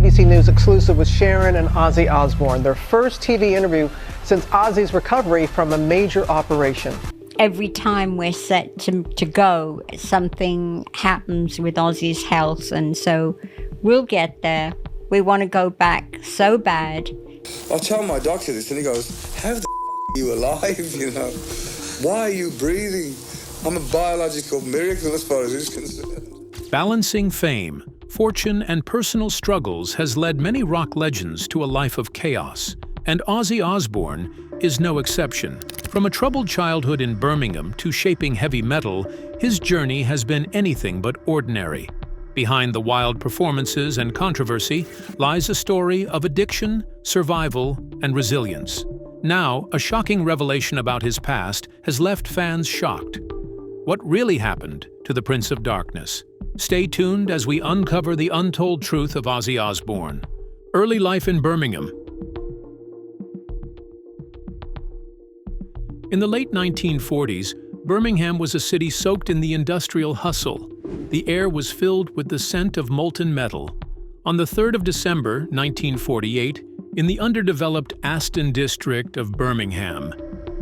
ABC News exclusive with Sharon and Ozzy Osbourne, their first TV interview since Ozzy's recovery from a major operation. Every time we're set to go, something happens with Ozzy's health, and so we'll get there. We want to go back so bad. I tell my doctor this and he goes, how the are you alive, you know? Why are you breathing? I'm a biological miracle as far as he's concerned. Balancing fame, fortune, and personal struggles has led many rock legends to a life of chaos, and Ozzy Osbourne is no exception. From a troubled childhood in Birmingham to shaping heavy metal, his journey has been anything but ordinary. Behind the wild performances and controversy lies a story of addiction, survival, and resilience. Now, a shocking revelation about his past has left fans shocked. What really happened to the Prince of Darkness? Stay tuned as we uncover the untold truth of Ozzy Osbourne. Early life in Birmingham. In the late 1940s, Birmingham was a city soaked in the industrial hustle. The air was filled with the scent of molten metal. On the 3rd of December, 1948, in the underdeveloped Aston district of Birmingham,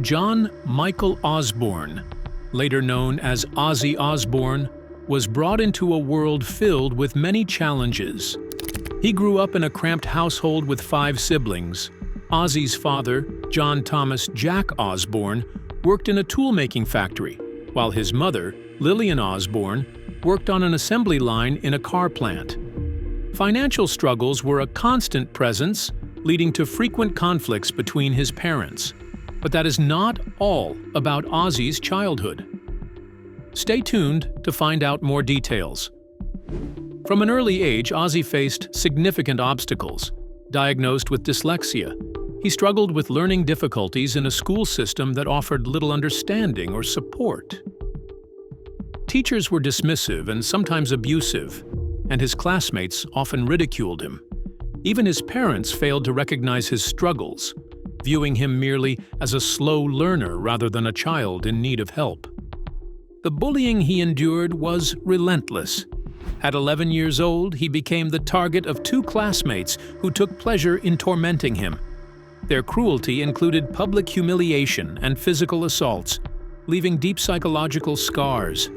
John Michael Osbourne, later known as Ozzy Osbourne, was brought into a world filled with many challenges. He grew up in a cramped household with 5 siblings. Ozzy's father, John Thomas Jack Osbourne, worked in a tool-making factory, while his mother, Lillian Osbourne, worked on an assembly line in a car plant. Financial struggles were a constant presence, leading to frequent conflicts between his parents. But that is not all about Ozzy's childhood. Stay tuned to find out more details. From an early age, Ozzy faced significant obstacles. Diagnosed with dyslexia, he struggled with learning difficulties in a school system that offered little understanding or support. Teachers were dismissive and sometimes abusive, and his classmates often ridiculed him. Even his parents failed to recognize his struggles, viewing him merely as a slow learner rather than a child in need of help. The bullying he endured was relentless. At 11 years old, he became the target of 2 classmates who took pleasure in tormenting him. Their cruelty included public humiliation and physical assaults, leaving deep psychological scars.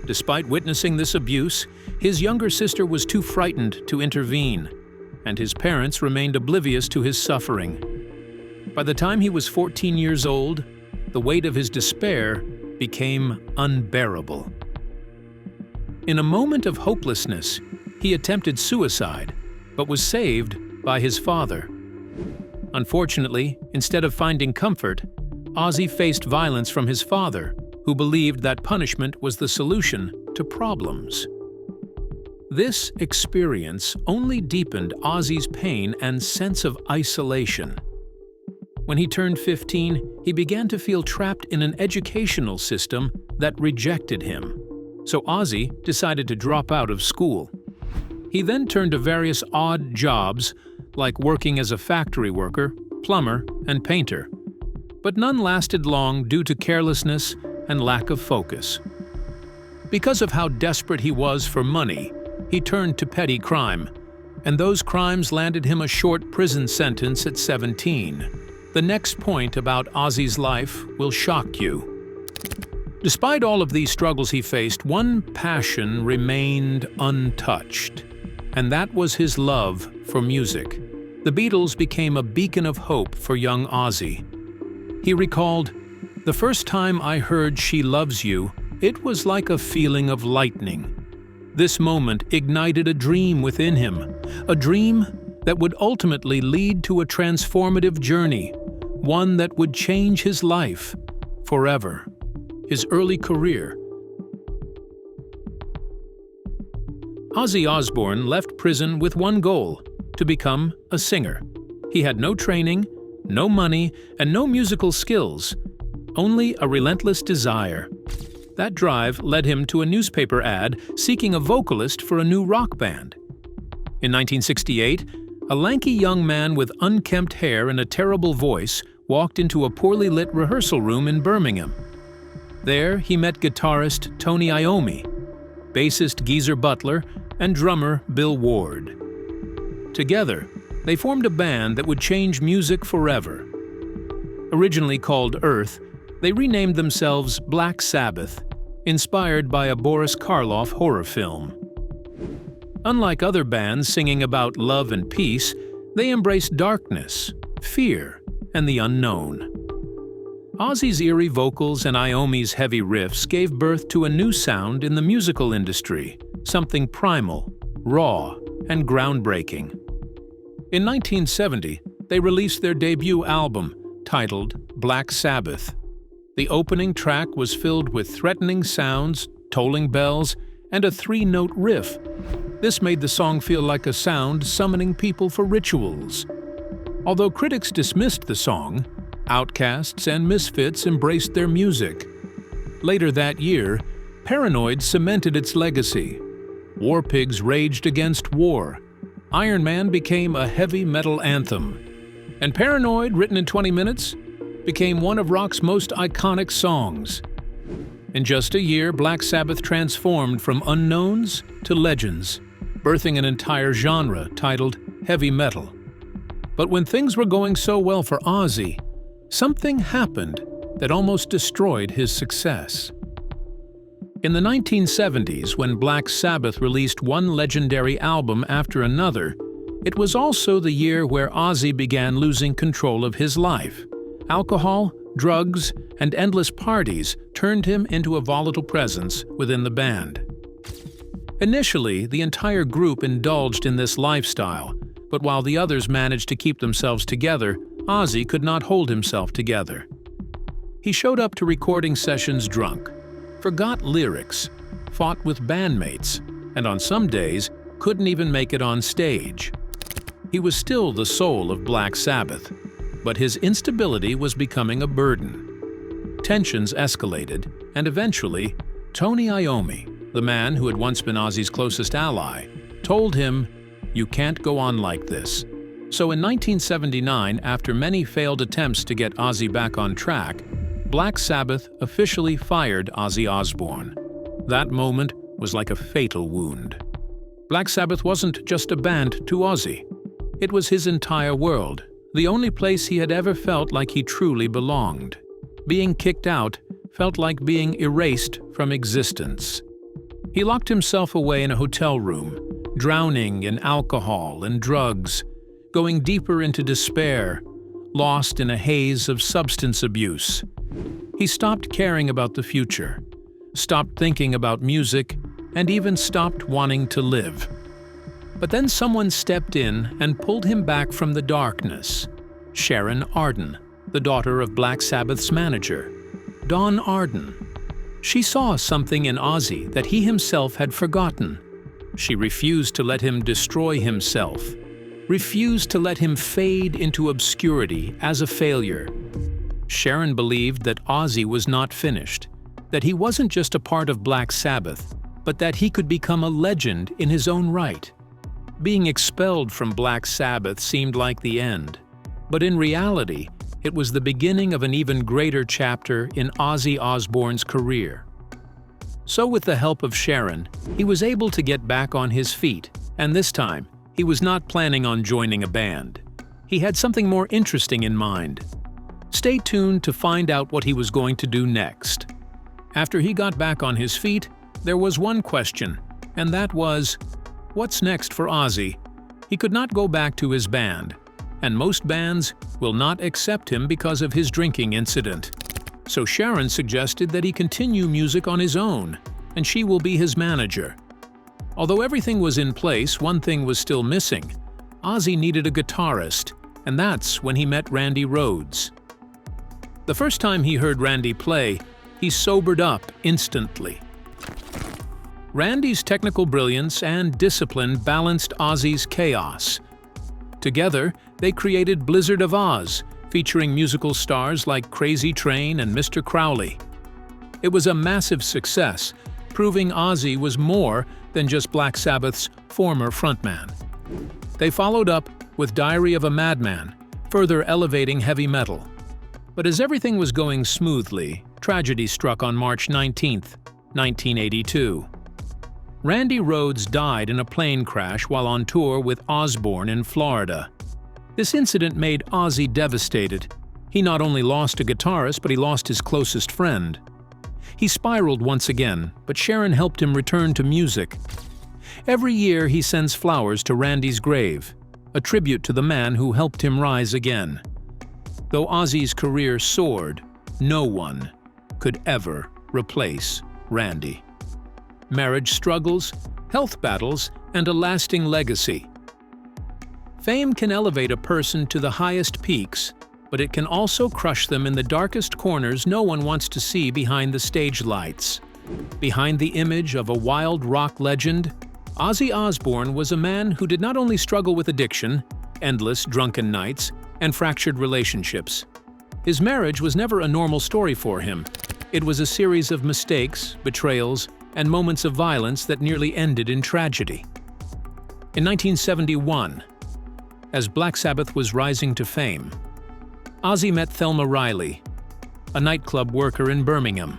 Despite witnessing this abuse, his younger sister was too frightened to intervene, and his parents remained oblivious to his suffering. By the time he was 14 years old, the weight of his despair became unbearable. In a moment of hopelessness, he attempted suicide, but was saved by his father. Unfortunately, instead of finding comfort, Ozzy faced violence from his father, who believed that punishment was the solution to problems. This experience only deepened Ozzy's pain and sense of isolation. When he turned 15, he began to feel trapped in an educational system that rejected him. So Ozzy decided to drop out of school. He then turned to various odd jobs, like working as a factory worker, plumber, and painter. But none lasted long due to carelessness and lack of focus. Because of how desperate he was for money, he turned to petty crime, and those crimes landed him a short prison sentence at 17. The next point about Ozzy's life will shock you. Despite all of these struggles he faced, one passion remained untouched, and that was his love for music. The Beatles became a beacon of hope for young Ozzy. He recalled, "The first time I heard She Loves You, it was like a feeling of lightning. This moment ignited a dream within him, a dream that would ultimately lead to a transformative journey, one that would change his life forever." His early career. Ozzy Osbourne left prison with one goal: to become a singer. He had no training, no money, and no musical skills, only a relentless desire. That drive led him to a newspaper ad seeking a vocalist for a new rock band. In 1968, a lanky young man with unkempt hair and a terrible voice walked into a poorly lit rehearsal room in Birmingham. There, he met guitarist Tony Iommi, bassist Geezer Butler, and drummer Bill Ward. Together, they formed a band that would change music forever. Originally called Earth, they renamed themselves Black Sabbath, inspired by a Boris Karloff horror film. Unlike other bands singing about love and peace, they embraced darkness, fear, and the unknown. Ozzy's eerie vocals and Iommi's heavy riffs gave birth to a new sound in the musical industry, something primal, raw, and groundbreaking. In 1970, they released their debut album, titled Black Sabbath. The opening track was filled with threatening sounds, tolling bells, and a three-note riff. This made the song feel like a sound summoning people for rituals. Although critics dismissed the song, outcasts and misfits embraced their music. Later that year, Paranoid cemented its legacy. War Pigs raged against war. Iron Man became a heavy metal anthem. And Paranoid, written in 20 minutes, became one of rock's most iconic songs. In just a year, Black Sabbath transformed from unknowns to legends, birthing an entire genre titled heavy metal. But when things were going so well for Ozzy, something happened that almost destroyed his success. In the 1970s, when Black Sabbath released one legendary album after another, it was also the year where Ozzy began losing control of his life. Alcohol, drugs, and endless parties turned him into a volatile presence within the band. Initially, the entire group indulged in this lifestyle, but while the others managed to keep themselves together, Ozzy could not hold himself together. He showed up to recording sessions drunk, forgot lyrics, fought with bandmates, and on some days couldn't even make it on stage. He was still the soul of Black Sabbath, but his instability was becoming a burden. Tensions escalated, and eventually, Tony Iommi, the man who had once been Ozzy's closest ally, told him, "You can't go on like this." So in 1979, after many failed attempts to get Ozzy back on track, Black Sabbath officially fired Ozzy Osbourne. That moment was like a fatal wound. Black Sabbath wasn't just a band to Ozzy. It was his entire world, the only place he had ever felt like he truly belonged. Being kicked out felt like being erased from existence. He locked himself away in a hotel room, drowning in alcohol and drugs, going deeper into despair, lost in a haze of substance abuse. He stopped caring about the future, stopped thinking about music, and even stopped wanting to live. But then someone stepped in and pulled him back from the darkness. Sharon Arden, the daughter of Black Sabbath's manager, Don Arden. She saw something in Ozzy that he himself had forgotten. She refused to let him destroy himself, refused to let him fade into obscurity as a failure. Sharon believed that Ozzy was not finished, that he wasn't just a part of Black Sabbath, but that he could become a legend in his own right. Being expelled from Black Sabbath seemed like the end, but in reality, it was the beginning of an even greater chapter in Ozzy Osbourne's career. So with the help of Sharon, he was able to get back on his feet, and this time, he was not planning on joining a band. He had something more interesting in mind. Stay tuned to find out what he was going to do next. After he got back on his feet, there was one question, and that was, what's next for Ozzy? He could not go back to his band, and most bands will not accept him because of his drinking incident. So Sharon suggested that he continue music on his own, and she will be his manager. Although everything was in place, one thing was still missing. Ozzy needed a guitarist, and that's when he met Randy Rhoads. The first time he heard Randy play, he sobered up instantly. Randy's technical brilliance and discipline balanced Ozzy's chaos. Together, they created Blizzard of Oz, featuring musical stars like Crazy Train and Mr. Crowley. It was a massive success, proving Ozzy was more than just Black Sabbath's former frontman. They followed up with Diary of a Madman, further elevating heavy metal. But as everything was going smoothly, tragedy struck on March 19, 1982. Randy Rhoads died in a plane crash while on tour with Osbourne in Florida. This incident made Ozzy devastated. He not only lost a guitarist, but he lost his closest friend. He spiraled once again, but Sharon helped him return to music. Every year he sends flowers to Randy's grave, a tribute to the man who helped him rise again. Though Ozzy's career soared, no one could ever replace Randy. Marriage struggles, health battles, and a lasting legacy. Fame can elevate a person to the highest peaks, but it can also crush them in the darkest corners no one wants to see behind the stage lights. Behind the image of a wild rock legend, Ozzy Osbourne was a man who did not only struggle with addiction, endless drunken nights, and fractured relationships. His marriage was never a normal story for him. It was a series of mistakes, betrayals, and moments of violence that nearly ended in tragedy. In 1971, as Black Sabbath was rising to fame, Ozzy met Thelma Riley, a nightclub worker in Birmingham.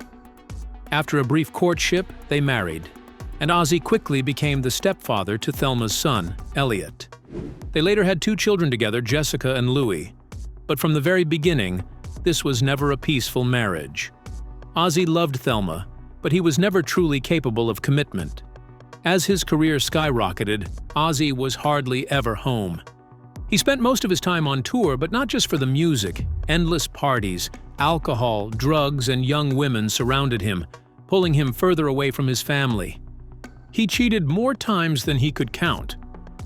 After a brief courtship, they married, and Ozzy quickly became the stepfather to Thelma's son, Elliot. They later had 2 children together, Jessica and Louis. But from the very beginning, this was never a peaceful marriage. Ozzy loved Thelma, but he was never truly capable of commitment. As his career skyrocketed, Ozzy was hardly ever home. He spent most of his time on tour, but not just for the music. Endless parties, alcohol, drugs, and young women surrounded him, pulling him further away from his family. He cheated more times than he could count,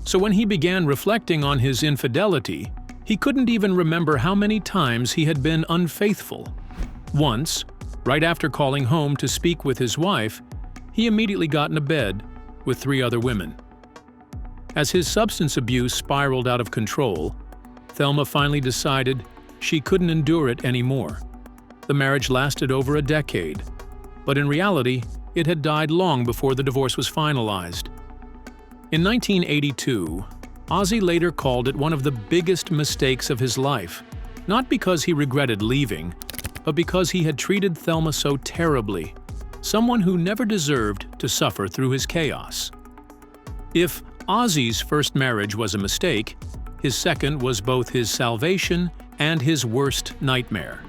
so when he began reflecting on his infidelity, he couldn't even remember how many times he had been unfaithful. Once, right after calling home to speak with his wife, he immediately got in a bed with 3 other women. As his substance abuse spiraled out of control, Thelma finally decided she couldn't endure it anymore. The marriage lasted over a decade, but in reality, it had died long before the divorce was finalized. In 1982, Ozzy later called it one of the biggest mistakes of his life, not because he regretted leaving, but because he had treated Thelma so terribly, someone who never deserved to suffer through his chaos. If Ozzy's first marriage was a mistake, his second was both his salvation and his worst nightmare.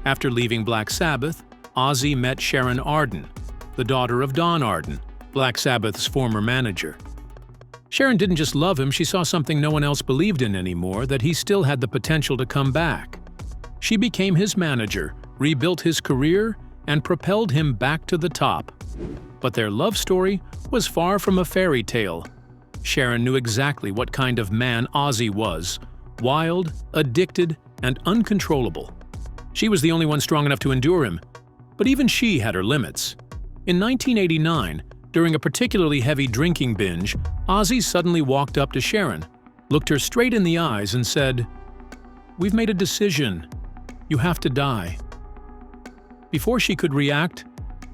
After leaving Black Sabbath, Ozzy met Sharon Arden, the daughter of Don Arden, Black Sabbath's former manager. Sharon didn't just love him, she saw something no one else believed in anymore, that he still had the potential to come back. She became his manager, rebuilt his career, and propelled him back to the top. But their love story was far from a fairy tale. Sharon knew exactly what kind of man Ozzy was: wild, addicted, and uncontrollable. She was the only one strong enough to endure him, but even she had her limits. In 1989, during a particularly heavy drinking binge, Ozzy suddenly walked up to Sharon, looked her straight in the eyes, and said, "We've made a decision. You have to die." Before she could react,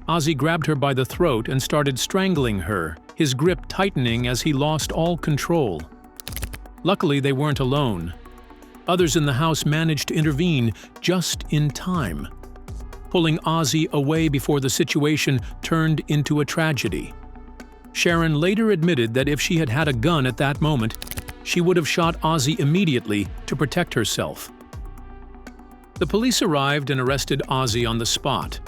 Ozzy grabbed her by the throat and started strangling her, his grip tightening as he lost all control. Luckily, they weren't alone. Others in the house managed to intervene just in time, pulling Ozzy away before the situation turned into a tragedy. Sharon later admitted that if she had had a gun at that moment, she would have shot Ozzy immediately to protect herself. The police arrived and arrested Ozzy on the spot.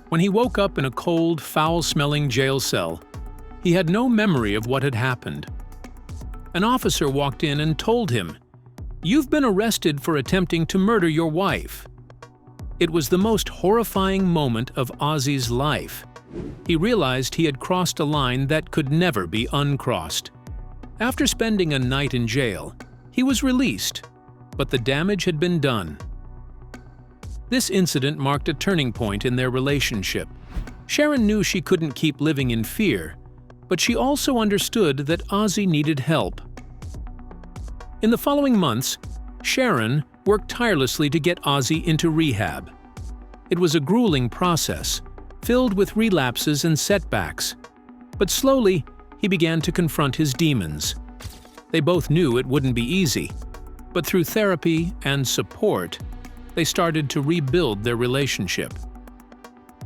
When he woke up in a cold, foul-smelling jail cell, he had no memory of what had happened. An officer walked in and told him, "You've been arrested for attempting to murder your wife." It was the most horrifying moment of Ozzy's life. He realized he had crossed a line that could never be uncrossed. After spending a night in jail, he was released, but the damage had been done. This incident marked a turning point in their relationship. Sharon knew she couldn't keep living in fear, but she also understood that Ozzy needed help. In the following months, Sharon worked tirelessly to get Ozzy into rehab. It was a grueling process, filled with relapses and setbacks, but slowly he began to confront his demons. They both knew it wouldn't be easy, but through therapy and support, they started to rebuild their relationship.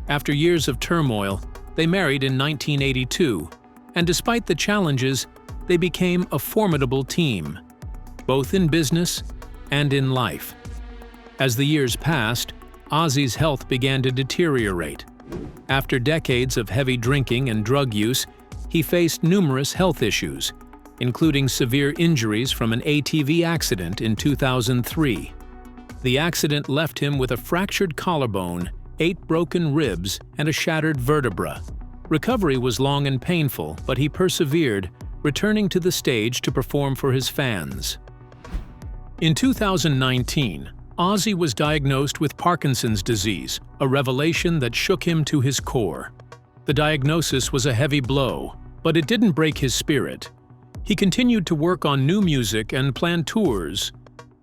After years of turmoil, They married in 1982, and despite the challenges, they became a formidable team, both in business and in life. As the years passed, Ozzy's health began to deteriorate. After decades of heavy drinking and drug use, he faced numerous health issues, including severe injuries from an ATV accident in 2003. The accident left him with a fractured collarbone, 8 broken ribs, and a shattered vertebra. Recovery was long and painful, but he persevered, returning to the stage to perform for his fans. In 2019, Ozzy was diagnosed with Parkinson's disease, a revelation that shook him to his core. The diagnosis was a heavy blow, but it didn't break his spirit. He continued to work on new music and plan tours,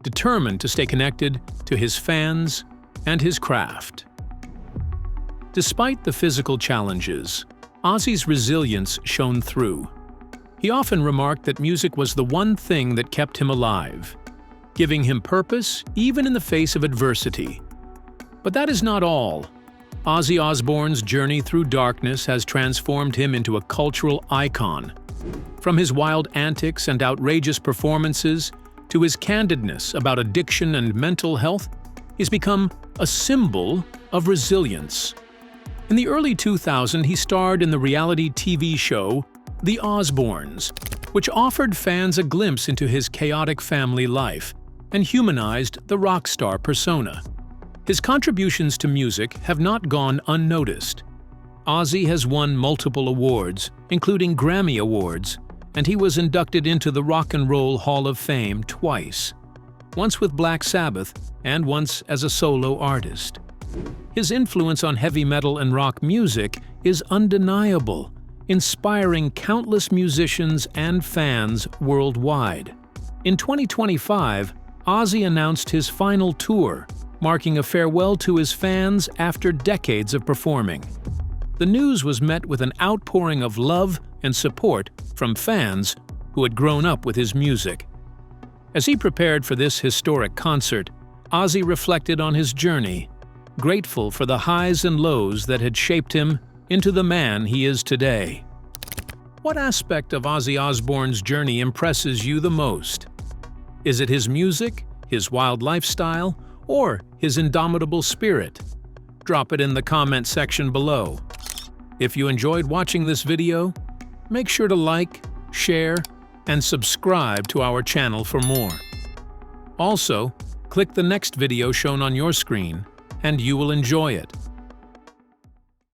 determined to stay connected to his fans and his craft. Despite the physical challenges, Ozzy's resilience shone through. He often remarked that music was the one thing that kept him alive, giving him purpose even in the face of adversity. But that is not all. Ozzy Osbourne's journey through darkness has transformed him into a cultural icon. From his wild antics and outrageous performances to his candidness about addiction and mental health, he's become a symbol of resilience. In the early 2000s, he starred in the reality TV show The Osbournes, which offered fans a glimpse into his chaotic family life and humanized the rock star persona. His contributions to music have not gone unnoticed. Ozzy has won multiple awards, including Grammy Awards, and he was inducted into the Rock and Roll Hall of Fame twice, once with Black Sabbath and once as a solo artist. His influence on heavy metal and rock music is undeniable, inspiring countless musicians and fans worldwide. In 2025, Ozzy announced his final tour, marking a farewell to his fans after decades of performing. The news was met with an outpouring of love and support from fans who had grown up with his music. As he prepared for this historic concert, Ozzy reflected on his journey, grateful for the highs and lows that had shaped him into the man he is today. What aspect of Ozzy Osbourne's journey impresses you the most? Is it his music, his wild lifestyle, or his indomitable spirit? Drop it in the comment section below. If you enjoyed watching this video, make sure to like, share, and subscribe to our channel for more. Also, click the next video shown on your screen, and you will enjoy it.